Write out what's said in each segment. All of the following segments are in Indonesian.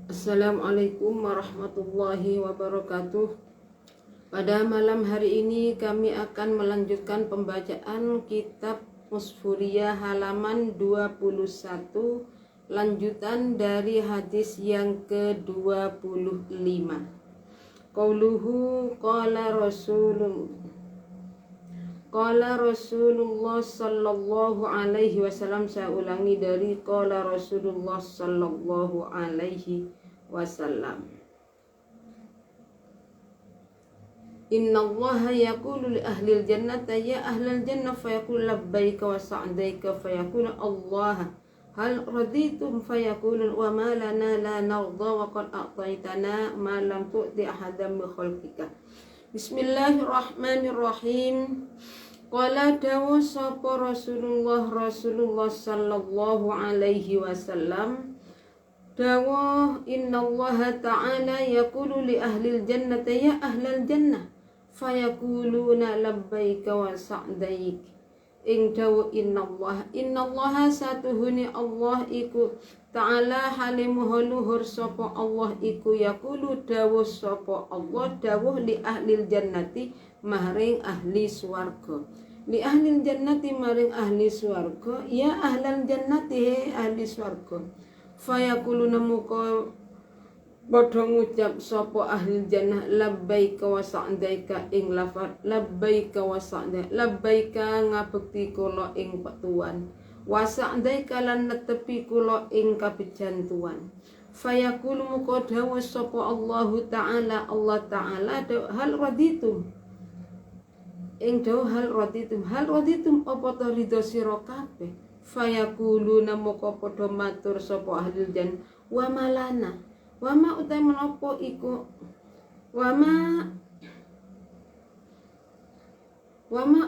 Assalamualaikum warahmatullahi wabarakatuh. Pada malam hari ini kami akan melanjutkan pembacaan kitab Musfuriyah halaman 21, lanjutan dari hadis yang ke-25. Qauluhu Qala Rasulullah sallallahu alaihi wasallam. Saya ulangi dari qala Rasulullah sallallahu alaihi wasallam. Innallaha yaqulu li ahlil jannati ya ahlal jannah fayaqulu labbaika wa sa'daika fayaqulu Allah hal raditum fayaqulu wa ma lana la narda wa qad a'taytana ma lam tu'ti ahadan min khalqika. Bismillahirrahmanirrahim. Qala dawu sapa Rasulullah sallallahu alaihi wasallam. Dawu innallaha ta'ala yaqulu li ahlil jannati ya ahlal jannah fayaquluna labbaika wa sa'daik. Ing dawu innallaha satuhuni Allah iku ta'ala halimuh luhur sapa Allah iku yaqulu dawuh sapa Allah dawuh li ahlil jannati maring ahli swarga. Li ahlil jannati maring ahli swarga ya ahlal jannati he ahli swarga. Fayaquluna muka padha ngucap sapa ahli jannah labbaika wa sa'daika ing lafaz labbaika wa sa'daika. Labbaika ngabekti kula ing petuan, wa sa'daika lan netepi kula ing kabejantuan. Fayaqulu muka dawuh sapa Allah Ta'ala hal raditum ing dawuh hal raditum apa ta ridho sira kabeh. Fayaquluna muka padha matur sapa ahli jannah wa malana wama utai menapa iku wama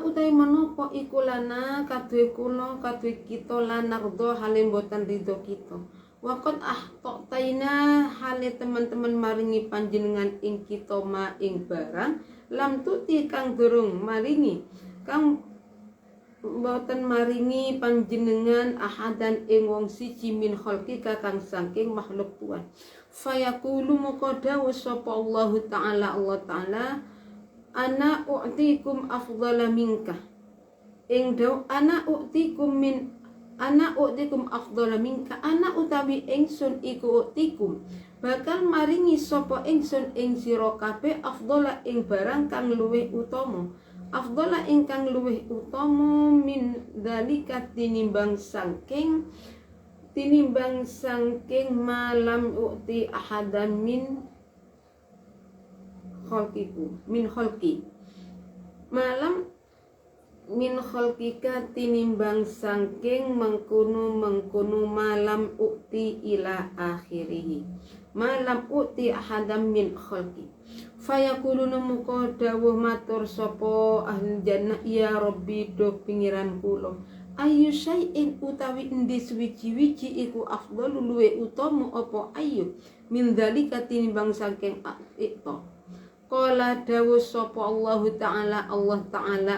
utai menapa iku lana kadhe kula kadhe kita lanardo hale mboten ridho kita. Waqat taina hale teman-teman maringi panjenengan ing kita ma ing barang lam tuti kang durung maringi kang mboten maringi panjenengan ahadan ing wong siji min khalqika kang saking makhluk Tuhan. Fayaqulu muka dawuh sapa Allah Ta'ala ana u'tikum afdhala minka. Ing daw ana u'tikum afdhala minka. Ana utawi ingsun iku u'tikum bakal maringi sapa ingsun ing sira kabeh afdhala ing barang kang luwih utama. Afdhala ingkang luwih utama min dalika tinimbang sangking malam u'ti ahadan min khalqi malam min khalqika tinimbang sangking mengkono malam u'ti ila akhirih malam u'ti ahadan min khalqi. Fayaquluna muka dawuh matur sapa ahli jannah ya Rabbi do pingiran kula ayu syai'in utawi endi suwiji-wiji iku afdalu luwe utama apa ayu min dzalika tinimbang saking ikta. Qala dawuh sapa Allah Ta'ala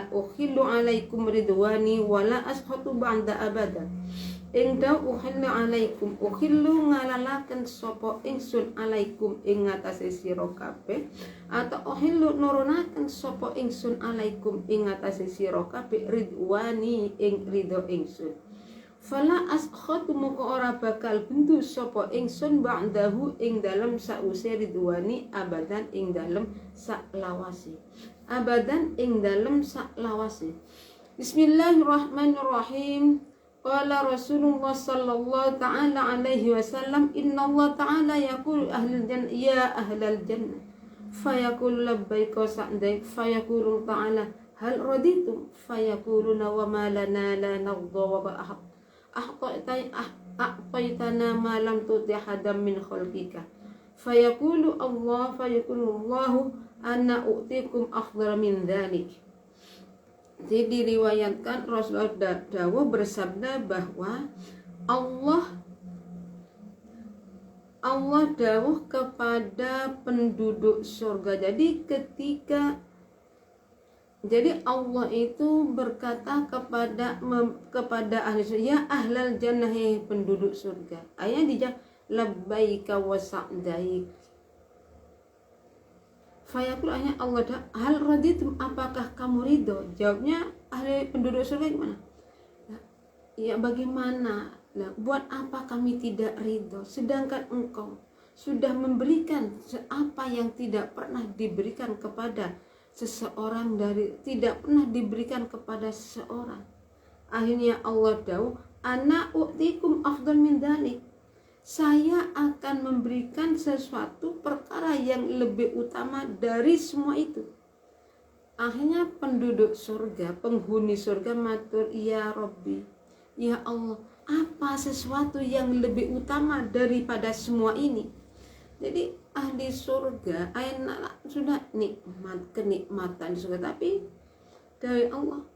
ukhillu alaikum ridwani wala askhatu ba'da abada. Ing dawu ukhillu ngalalaken sapa ingsun alaikum ing ngatasé sira kabeh atau ukhillu nurunaken sapa ingsun alaikum ing ngatasé sira kabeh ridwani ing ridho ingsun. Fala askhatu muka ora bakal bendu sapa ingsun ba'dahu ing dalem sause ridwani abadan ing dalem saklawase. Bismillahirrahmanirrahim. Qala Rasulullah sallallahu ta'ala alaihi wasallam innallaha ta'ala yaqulu ahlul jannah ya ahlal jannah fayaqulu labbaika sa'daik fayaqulu ta'ala hal raditum fayaquluna wa ma lana la narda wa a'taytana ma lam tuti hadam min khalqika. Fayaqulu Allahu anna u'tikum afdhala min dhalik. Jadi diriwayatkan Rasulullah dawuh bersabda bahwa Allah dawuh kepada penduduk surga. Jadi Allah itu berkata kepada ahli surga ya ahlal jannah penduduk surga. Ayat labbaika wa sa'daik. Fayaqul hanya Allah, hal raditum, apakah kamu ridho? Jawabnya ahli penduduk surga gimana? Ya bagaimana? Nah, buat apa kami tidak ridho sedangkan engkau sudah memberikan apa yang tidak pernah diberikan kepada seseorang, tidak pernah diberikan kepada seseorang. Akhirnya Allah dawuh, ana u'tikum afdal min dzalik. Saya akan memberikan sesuatu perkara yang lebih utama dari semua itu. Akhirnya penduduk surga, penghuni surga matur, ya Rabbi, ya Allah, apa sesuatu yang lebih utama daripada semua ini? Jadi ahli surga enak, sudah nikmat, kenikmatan di surga, tapi dari Allah,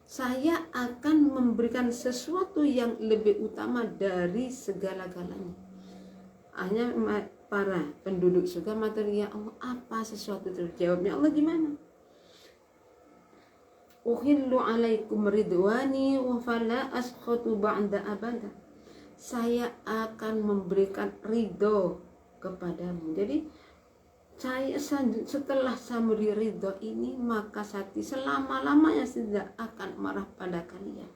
saya akan memberikan sesuatu yang lebih utama dari segala-galanya. Hanya para penduduk surga matur, ya Allah, apa sesuatu itu? Jawabnya Allah gimana? Uhillu alaikum ridwani wa fala askhatu ba'da abada. Saya akan memberikan ridho kepadamu. Jadi saya setelah saya memberi ridho ini, maka saya selama-lamanya tidak akan marah pada kalian.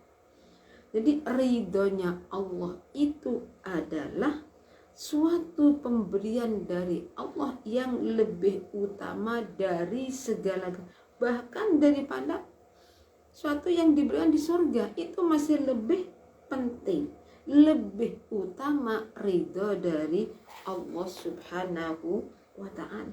Jadi ridhonya Allah itu adalah suatu pemberian dari Allah yang lebih utama dari segala, bahkan daripada suatu yang diberikan di surga itu masih lebih penting, lebih utama ridho dari Allah Subhanahu wa ta'ala.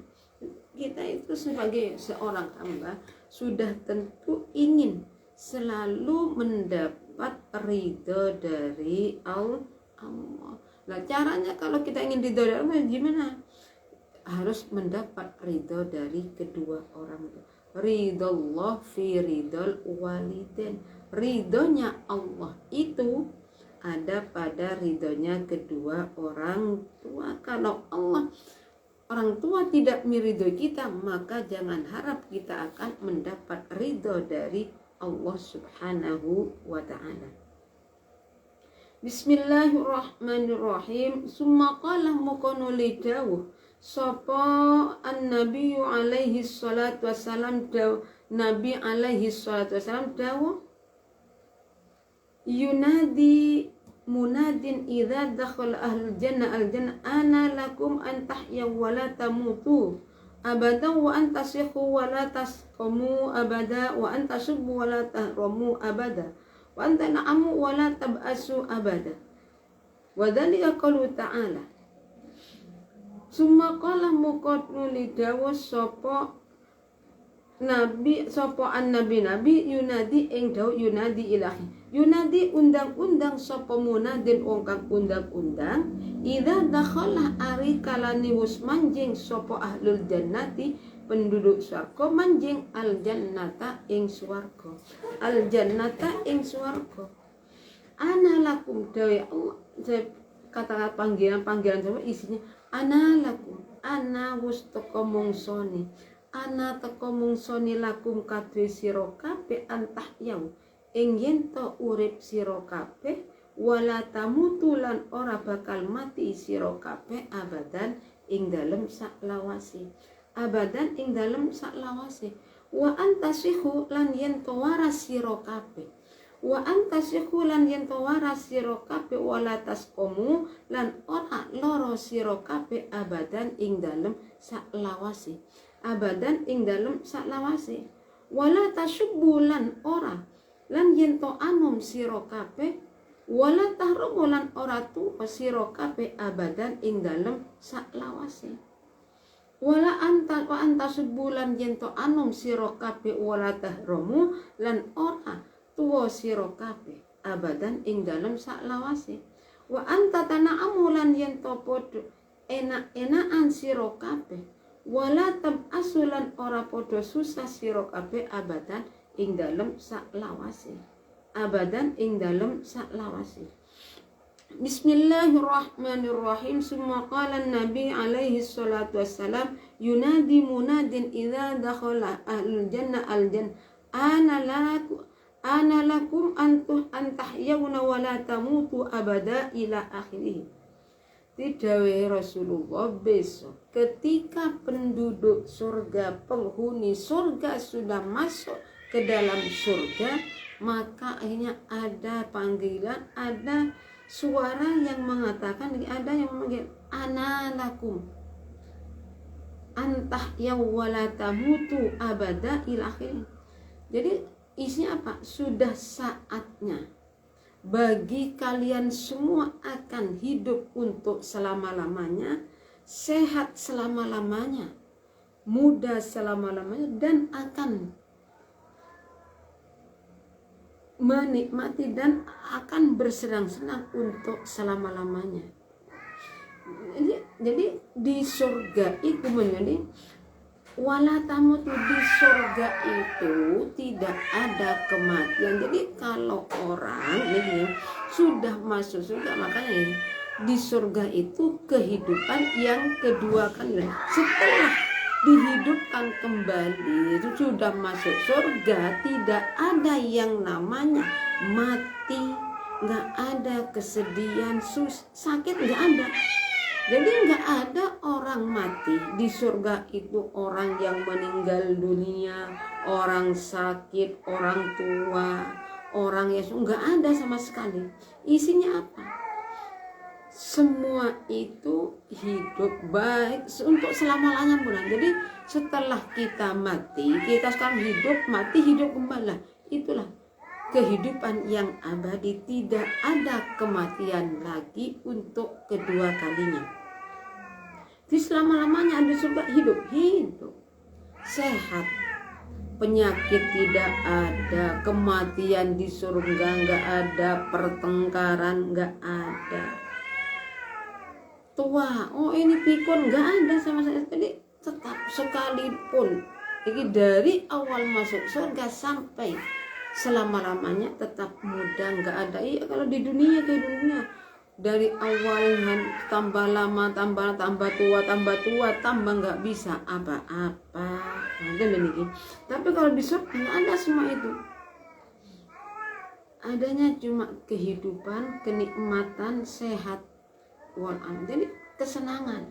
Kita itu sebagai seorang hamba sudah tentu ingin selalu mendapat ridho dari Allah. Nah caranya kalau kita ingin ridho dari Allah gimana? Harus mendapat ridho dari kedua orang itu. Ridhollah fi ridhol walidin. Ridhonya Allah itu ada pada ridhonya kedua orang tua. Kalau orang tua tidak meridhoi kita, maka jangan harap kita akan mendapat ridho dari Allah Subhanahu wa ta'ala. Bismillahirrahmanirrahim. Summa qala mukono lidawuh sapa an-nabi alaihi salatu wassalam, Nabi alaihi salatu wassalam dawuh, yunadi munadin idza dakhala ahlul jannah al-jannah ana lakum an tahyaw wa la tamutu abada wa an tasihhu wa la tasqumu abada wa an tasubbu wa la tahramu abada wa an tan'amu wa la tab'asu abada. Wa dzalika qaulu ta'ala. Summa qala muqadnu lidawa sapa nabi sapa an-nabi yunadi ing dawu yunadi ilahi. Yunadi undang-undang sapa munadin wong kang undang-undang idza dakhala ari kalani wis manjing sapa ahlul jannati penduduk swarga manjing al jannata ing swarga. Al jannata ing swarga. Ana lakum dawe Allah, kata panggilan sama isinya ana lakum, ana wis teko mungsoni, ana teko mungsoni lakum kadhe sira kabeh antah yau ing yen to urip sira kabeh wala tamutulan ora bakal mati sira kabeh abadan ing dalem saklawase, abadan ing dalem saklawase. Wa antasihu lan yen to waras sira kabeh, wa antasihu lan yen to waras sira kabeh wala tasqomu lan ora loro sira kabeh abadan ing dalem saklawase, abadan ing dalem saklawase. Wala tasubbu lan ora lan yen to anum sira kabeh wala tahrumu lan ora tuwa sira kabeh abadan ing dalem saklawase. Wala anta wa antasubbu lan yen to anum sira kabeh wala tahrumu lan ora tuwa sira kabeh abadan ing dalem saklawase. Wa anta tana'amu lan yen to padha enak-enakan sira kabeh wala tab'asulan ora padha susah sira kabeh abadan ing dalem saklawase, abadan ing dalem saklawase. Bismillahirrahmanirrahim. Summa qala an-nabi alaihi salatu wassalam yunadi munadin idza dakhala ahlul jannah al-jannah ana lakum antah yauna wa la tamutu abada ila akhirih. didhawuhi Rasulullah, besok ketika penduduk surga, penghuni surga sudah masuk ke dalam surga, maka akhirnya ada panggilan, ada suara yang mengatakan, ada yang memanggil, ana lakum antah yawwalatamutu abada ila akhir. Jadi isinya apa? Sudah saatnya bagi kalian semua akan hidup untuk selama-lamanya, sehat selama-lamanya, muda selama-lamanya, dan akan menikmati dan akan bersenang-senang untuk selama-lamanya. Jadi di surga itu menjadi walatamu tuh, di surga itu tidak ada kematian. Jadi kalau orang ini sudah masuk surga, makanya ini di surga itu kehidupan yang kedua kali. Setelah dihidupkan kembali, itu sudah masuk surga, tidak ada yang namanya mati, nggak ada kesedihan, sakit, nggak ada. Jadi nggak ada orang mati di surga itu, orang yang meninggal dunia, orang sakit, orang tua, orang yang nggak ada sama sekali. Isinya apa? Semua itu hidup baik untuk selama-lamanya bulan. Jadi setelah kita mati, kita sekarang hidup, mati, hidup kembali. Itulah kehidupan yang abadi, tidak ada kematian lagi untuk kedua kalinya. Di selama-lamanya ada surga, hidup sehat, penyakit tidak ada, kematian di surga nggak ada, pertengkaran nggak ada, tua, oh ini pikun, nggak ada sama sekali. Jadi tetap sekalipun ini dari awal masuk surga sampai selama-lamanya tetap muda, nggak ada. Iya, kalau di dunia kayak dunia dari awal tambah lama, tambah tua, tambah nggak bisa apa-apa. Tapi kalau di surga nggak ada semua itu. Adanya cuma kehidupan, kenikmatan, sehat, jadi kesenangan.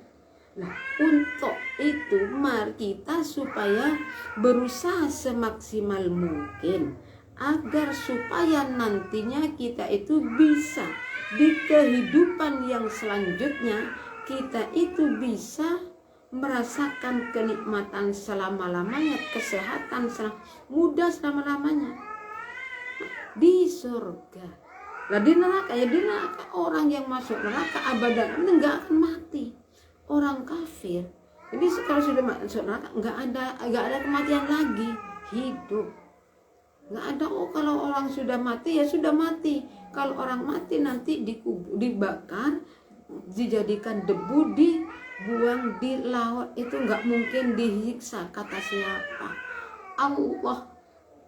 Nah, untuk itu mari kita supaya berusaha semaksimal mungkin agar supaya nantinya kita itu bisa di kehidupan yang selanjutnya kita itu bisa merasakan kenikmatan selama-lamanya, kesehatan muda selama-lamanya di surga. Nah di neraka orang yang masuk neraka abadan nggak akan mati, orang kafir. Jadi kalau sudah masuk neraka nggak ada kematian lagi, hidup. Nggak ada, kalau orang sudah mati ya sudah mati. Kalau orang mati nanti dibakar, dijadikan debu, dibuang di laut, itu nggak mungkin disiksa. Kata siapa? Allah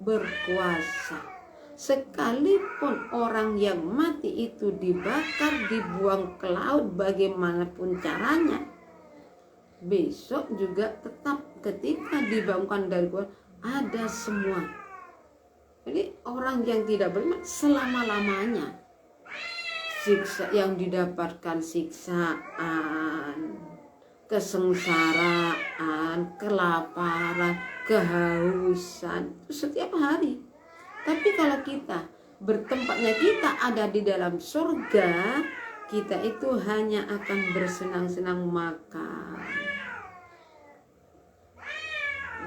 berkuasa. Sekalipun orang yang mati itu dibakar, dibuang ke laut, bagaimanapun caranya, besok juga tetap ketika dibangunkan dari kubur ada semua. Jadi orang yang tidak beriman selama-lamanya siksa yang didapatkan, siksaan, kesengsaraan, kelaparan, kehausan setiap hari. Tapi kalau kita bertempatnya kita ada di dalam surga, kita itu hanya akan bersenang-senang makan.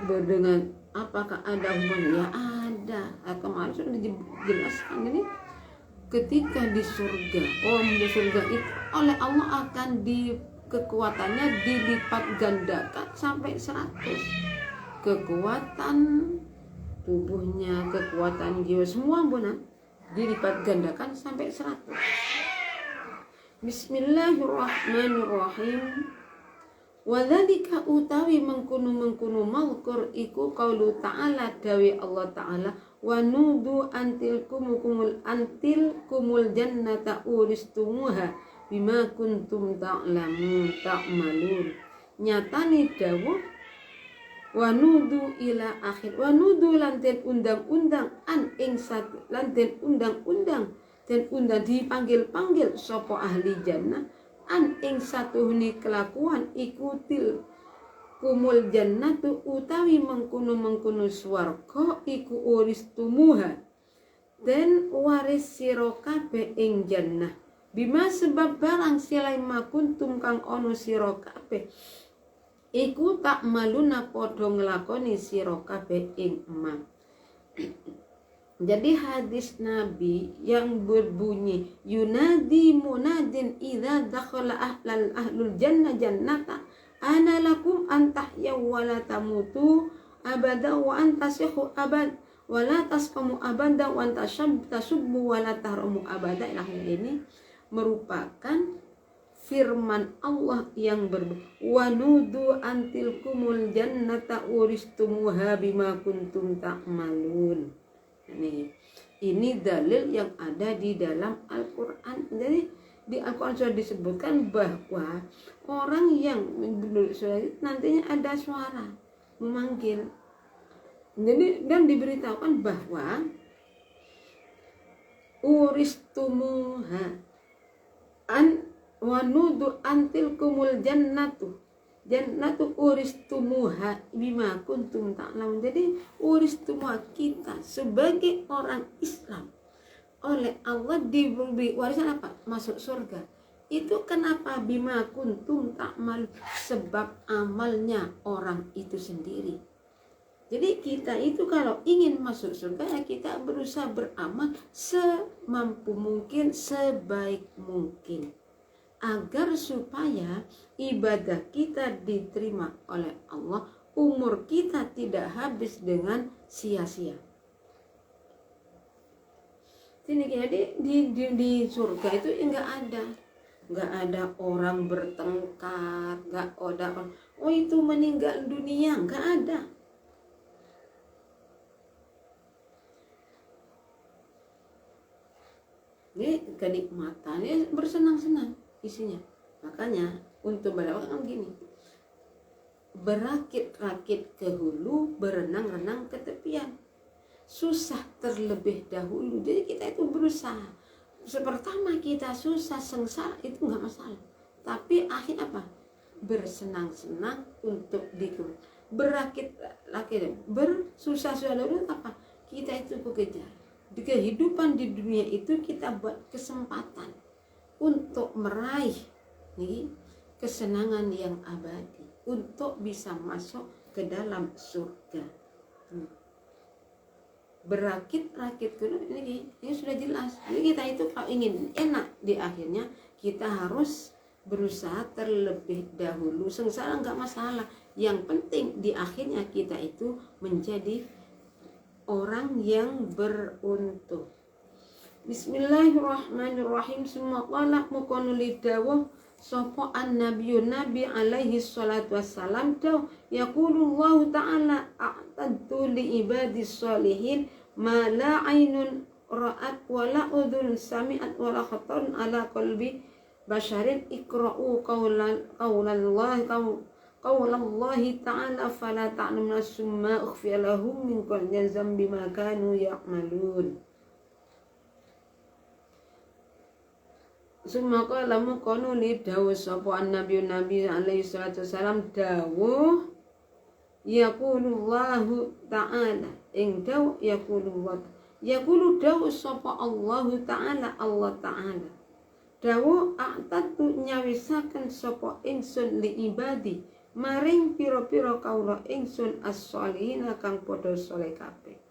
Dengan apakah ada hubungan? Ya ada. Kemarin sudah dijelaskan ini ketika di surga, di surga itu oleh Allah akan kekuatannya dilipat gandakan sampai 100. Kekuatan tubuhnya, kekuatan jiwa, semua dilipat gandakan sampai 100. Bismillahirrahmanirrahim. Wadzalika utawi mengkunu mazkur iku qaulu ta'ala, dawi Allah ta'ala, wa nudu antilkumul jannata uristumuha bima kuntum ta'malun. Nyatani dawuh wa nudu ila akhir, wa nudu lanten undang-undang an ing satu lanten undang-undang dan undang dipanggil-panggil sapa ahli jannah an ing satuhune kelakuan ikutil kumul jannatu utawi mengkono swarga iku uristumuha den waris sira kabeh ing jannah bima sebab barang silai makuntum kang ono sira kabeh iku tak maluna padha nglakoni sira kabeh ing ma. Jadi hadis Nabi yang berbunyi yunadi munadin idza dakhala ahlul jannata ana lakum an tahyaw wa la tamutu abada wa an tasihu abad wa la tasqamu abada wa an tasubbu wa la tahramu abada. Ini merupakan firman Allah yang wanudu antilkumul jannata uristumuha bima kuntum ta'malun. Ini dalil yang ada di dalam Al-Quran. Jadi di Al-Quran sudah disebutkan bahwa orang yang nantinya ada suara memanggil. Jadi dan diberitahukan bahwa uristumuha an wanudu antilkumul jannatu uristumuha bima kuntum ta'lamun. Jadi uristumuha, kita sebagai orang Islam oleh Allah diberi warisan apa? Masuk surga. Itu kenapa? Bima kuntum ta'mal, sebab amalnya orang itu sendiri. Jadi kita itu kalau ingin masuk surga ya kita berusaha beramal semampu mungkin, sebaik mungkin, agar supaya ibadah kita diterima oleh Allah, umur kita tidak habis dengan sia-sia. Jadi di surga itu enggak ada orang bertengkar, enggak ada orang oh itu meninggal dunia, enggak ada. Ini kenikmatannya bersenang-senang isinya. Makanya untuk berdoa gini, berakit-rakit ke hulu, berenang-renang ke tepian. Susah terlebih dahulu. Jadi kita itu berusaha. Pertama kita susah, sengsara itu nggak masalah. Tapi akhir apa? Bersenang-senang untuk berakit-rakit, bersusah-susah dulu apa? Kita itu bekerja. Di kehidupan di dunia itu kita buat kesempatan untuk meraih kesenangan yang abadi, untuk bisa masuk ke dalam surga. Berakit-rakit dulu ini sudah jelas. Jadi kita itu kalau ingin enak di akhirnya, kita harus berusaha terlebih dahulu. Sengsara enggak masalah. Yang penting di akhirnya kita itu menjadi orang yang beruntung. Bismillahirrahmanirrahim. Summa qala mukono lidawuh sapa nabi alaihi salatu wassalam daw yaqulullahu ta'ala a'tadtu li ibadis sholihin ma la ainun ra'at wa la udhun sami'at wa la khatarun ala qalbi basharin iqra'u qaulallahi ta'ala fala ta'lamu summa ukhfiya lahum min kulli dhanbin bima kanu ya'malun. Summa qala mukono li dawuh sapa nabi alaihi salatu wasalam dawuh yaqulullahu ta'ala ing dawuh yaqulu dawuh sapa Allah ta'ala dawuh a'tatu nyawisaken sapa ingsun li ibadi maring pira-pira kawula ingsun as-sholihin kang padha saleh kabeh.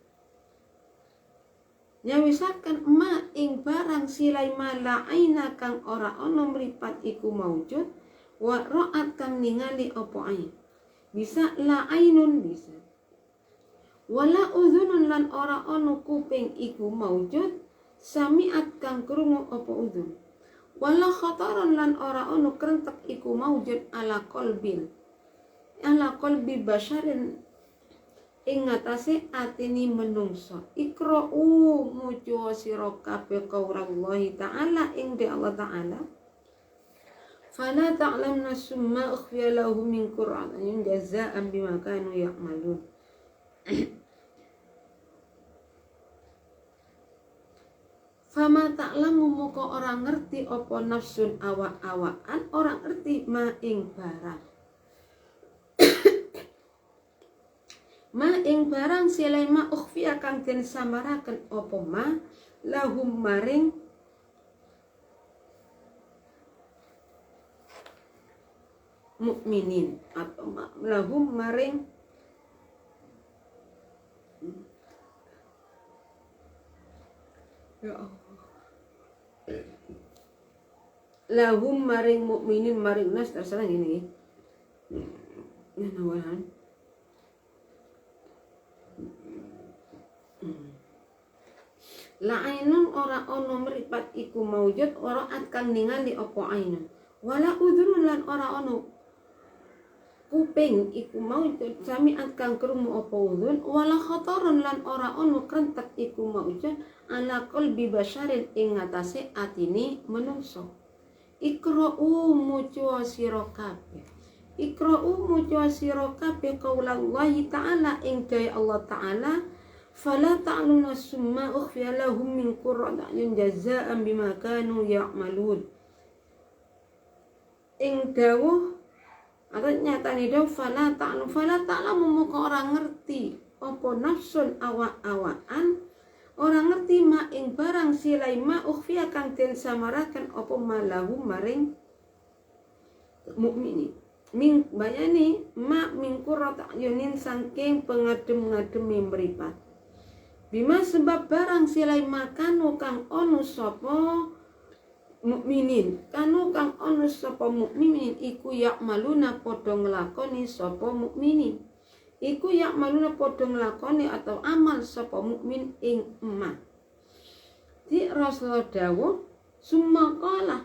Nyawisaken ma ing barang silai mala aina kang ora ana mripat iku maujud wa ra'at kang ningali apa ain. Bisa la ainun bisa. Wala udhunun lan ora ana kuping iku maujud samiat kang krungu apa udhun. Wala khataran lan ora ana krentek iku maujud ala qalbi basharin ing ngatasé atine menungso. Iqra'u mujo sira kabeh qaulallahi ta'ala ing de Allah ta'ala. Fala ta'lamna summa ukhfiya lahum min qur'anin jazaa'an bima kanu ya'malun. Fama ta'lamu moko orang ngerti opo nafsun awak-awakan orang ngerti ma ing barang. Ma ing barang silai ma ukhfiya kang den samaraken opo ma lahum maring mukminin atau lahum maring ya Allah lahum maring mukminin maring nas terserah gini ya nawahan la ainun ora ono meripat iku maujud ora akan ningali opo ainun wala udhun lan ora ono kuping iku maujud sami akan krungu opo udhun wala khotorun lan ora ono krentek iku maujud ala qalbi basyarin ing ngatasé atine menungso. Ikra'u muca sira kabeh. Ikra'u muca sira kabeh qaulallahi ta'ala ing daya Allah ta'ala fala ta'luna summa ukhfiya lahum min qurra'in jazaa'an bima kanu ya'malun. Ing dawuh atau nyatane dawuh fala ta'lamu muka orang ngerti apa nafsun awak-awakan orang ngerti ma ing barang silai ma ukhfiya kang den samaraken apa malahu maring mukminin ming bayani ma min qurrata yunin saking pengadem-ngadem mripat bima sebab barang silai makanu kang ono sapa mukminin kanu kang ono sapa mukminin iku yakmaluna padha nglakoni sapa mukminin iku yakmaluna padha nglakoni atau amal sapa mukmin ing emak. Di Rasulullah dawuh summa qala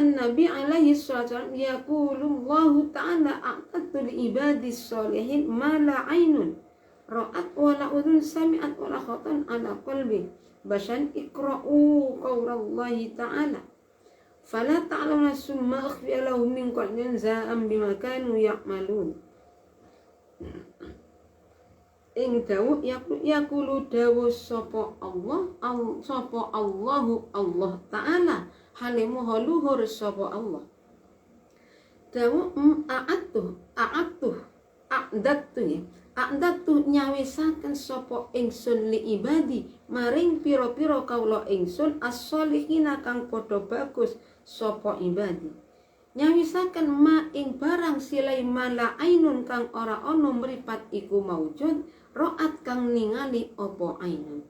Nabi alaihi salatu yaqulullahu ta'ala a'tatu li ibadis sholihin ma la ainun ra'at wa la udhun sami'at wa la khatan ala qalbi basan ikra'u qaulallahi ta'ala fala ta'lamuna summa ukhfiya lahum min qadin za'am bima kanu ya'malun. Ing dawuh yaqulu dawuh sapa Allahu Allah Ta'ala halimu haluhur sapa Allah dawuh a'datu nyawisaken sapa ingsun li ibadi maring pira-pira kawula ingsun as-sholihina kang padha bagus sapa ibadi nyawisaken ma ing barang silai mala ainun kang ora ono mripat iku maujud ro'at kang ningali opo ainun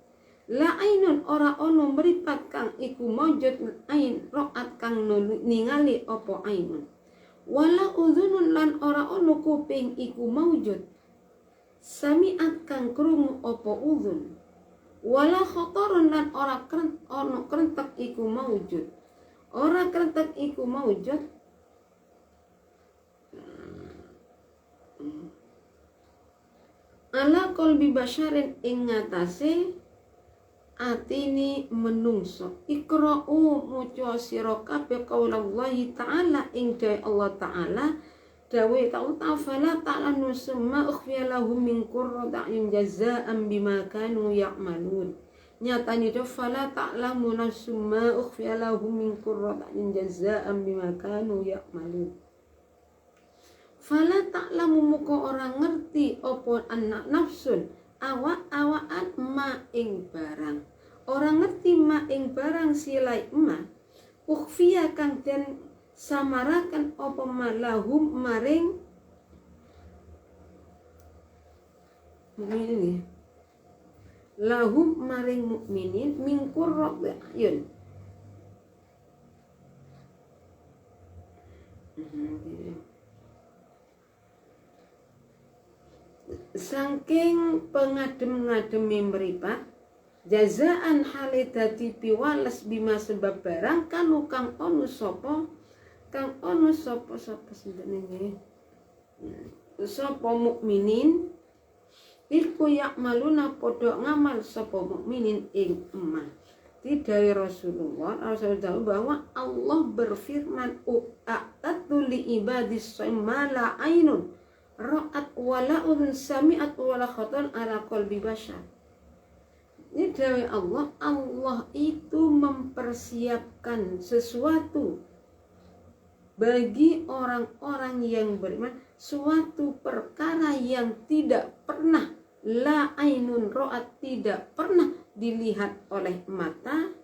la ainun ora ono mripat kang iku maujud ain ro'at kang ningali opo ainun wala udhunun lan ora ono kuping iku maujud sami'at kang krungu opo udhun wala khotorun lan ora ono krentek iku maujud ora krentek iku maujud ala qalbi basyarin ing ngatasé atine menungso ikra'u maca sira kabeh qaulallahi ta'ala ing daya Allah ta'ala dawuh ta'ala ta'lanu summa ukhfiya lahum min qurra'in jazaa'an bima kanu ya'malun nyatane do fala ta'lamu summa ukhfiya lahum min qurra'in jazaa'an bima kanu ya'malun. Fala ta'lamu muka orang ngerti opo anak nafsun awak-awakan ma ing barang orang ngerti ma ing barang silai ma ukhfiya kang den samarakan opo malahum maring mukminin lahum maring mukminin min qurrati ayun saking pengadem-ngademi mripat jazaan hale dadi piwales bima sebab barang kanu kang ono sapa sinten iki sapa mukminin iku yakmaluna padha ngamal sapa mukminin ing emah. Dari Rasulullah bahwa Allah berfirman a'tatu li ibadis mala ainun ra'at wala udhun sami'at wala khatan ala qalbi bashar. Ini dari Allah, Allah itu mempersiapkan sesuatu bagi orang-orang yang beriman, suatu perkara yang tidak pernah la ainun ro'at, tidak pernah dilihat oleh mata,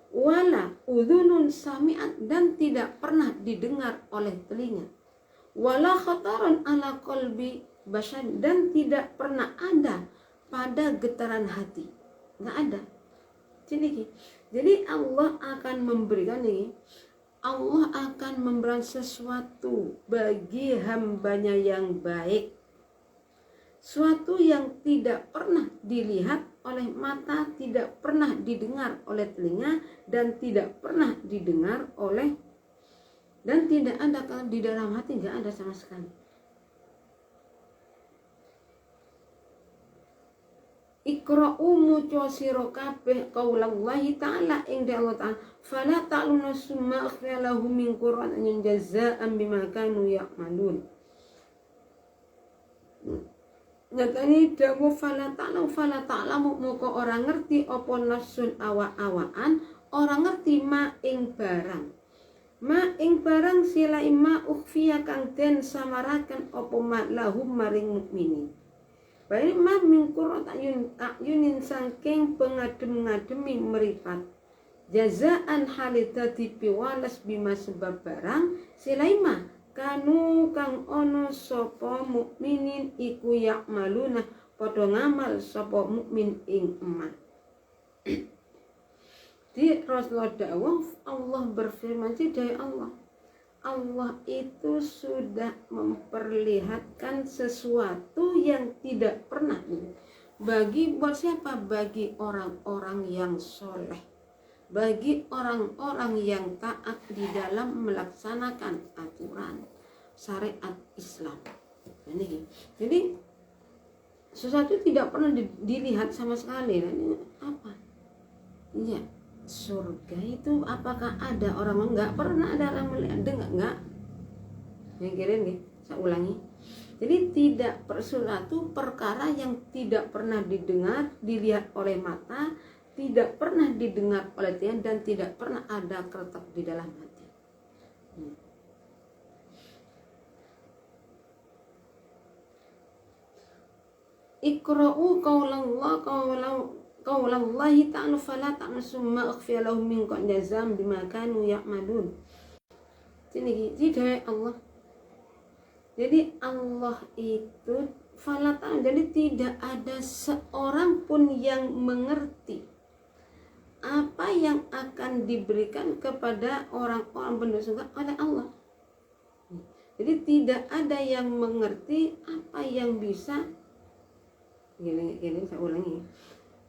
wala udhunun sami'at, dan tidak pernah didengar oleh telinga, wala khataran ala qalbi bashar, dan tidak pernah ada pada getaran hati, nggak ada. Jadi Allah akan memberikan ini, Allah akan memberikan sesuatu bagi hambanya yang baik, suatu yang tidak pernah dilihat oleh mata, tidak pernah didengar oleh telinga, dan tidak pernah didengar oleh, dan tidak ada di dalam hati, nggak ada sama sekali. Iqra'u muco sira kabeh qaulallahi ta'ala ing Allah ta'ala, fala ta'lamu nafsun ma ukhfiya lahum min qurratin jazaa'an bima kanu ya'malun. Nyatane dawuh fala ta'lamu moko ora ngerti apa nafsun awa-awaan, ora ngerti ma ing barang sila ima ukhfiya kang den samaraken apa ma lahum maring mukminin. Baik ma min qurrat ayunin sangking pengadem-ngademi meripat, jazaan halidati piwalas bima sebab barang silaima kanu kang ono sapa mukminin iku yakmaluna padha ngamal sapa mukmin ing eman. Di Rasulullah dawuh, Allah berfirman, dari Allah itu sudah memperlihatkan sesuatu yang tidak pernah buat siapa? Bagi orang-orang yang soleh, bagi orang-orang yang taat di dalam melaksanakan aturan syariat Islam. Jadi sesuatu tidak pernah dilihat sama sekali. Ini apa? Iya. Surga itu apakah ada orang? Enggak pernah ada orang melihat, enggak. Yang kirain nih, saya ulangi. Jadi tidak suatu perkara yang tidak pernah didengar, dilihat oleh mata, tidak pernah didengar oleh telinga, dan tidak pernah ada keretak di dalam hati. Iqra'u qaulallahi ta'ala fala ta'lamu summa ukhfiya lahum min jazam bima kanu ya'malun. Jadi Allah. Jadi Allah itu fala ta'lamu, jadi tidak ada seorang pun yang mengerti apa yang akan diberikan kepada orang-orang penduduk surga oleh Allah. Jadi tidak ada yang mengerti apa yang bisa gini saya ulangi.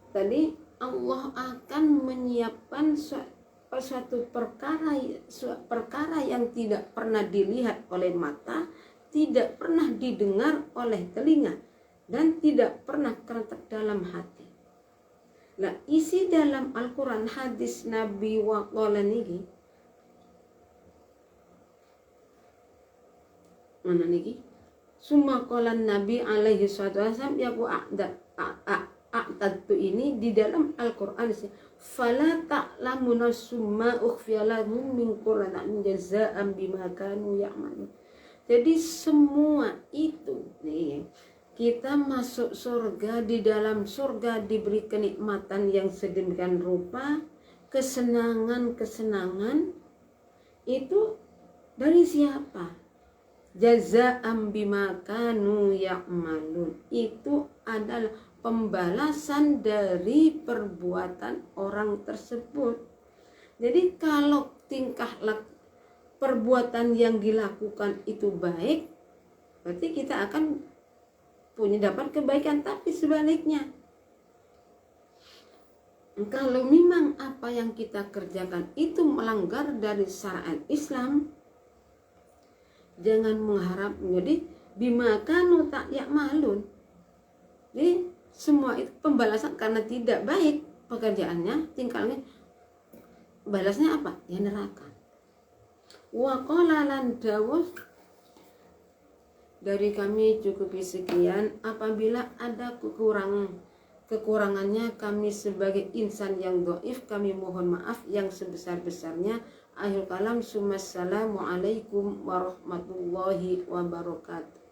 Tadi Allah akan menyiapkan suatu perkara yang tidak pernah dilihat oleh mata, tidak pernah didengar oleh telinga, dan tidak pernah terletak dalam hati. Nah, isi dalam Al-Quran hadis Nabi waqala niki mana niki? Summa qala Nabi alaihi wasallam yaku a'tadtu ini di dalam Al-Quran, fala ta'lamu nafsun ma ukhfiya lahum min qurratin jazaa'an bima kanu ya'malun. Jadi semua itu nih, kita masuk surga, di dalam surga diberi kenikmatan yang sedemikian rupa, kesenangan itu dari siapa? Jazaa'an bima kanu ya'malun, itu adalah pembalasan dari perbuatan orang tersebut. Jadi kalau tingkah perbuatan yang dilakukan itu baik, berarti kita akan dapat kebaikan. Tapi sebaliknya, kalau memang apa yang kita kerjakan itu melanggar dari syariat Islam, jangan mengharap menjadi bima kanu tak ya'malun. Jadi semua itu pembalasan karena tidak baik pekerjaannya, tingkahnya, balasnya apa? Ya neraka. Wa qala lan dawuh dari kami cukup sekian. Apabila ada kekurangan kekurangannya kami sebagai insan yang dhaif kami mohon maaf yang sebesar-besarnya. Akhir kalam, Assalamualaikum warahmatullahi wabarakatuh.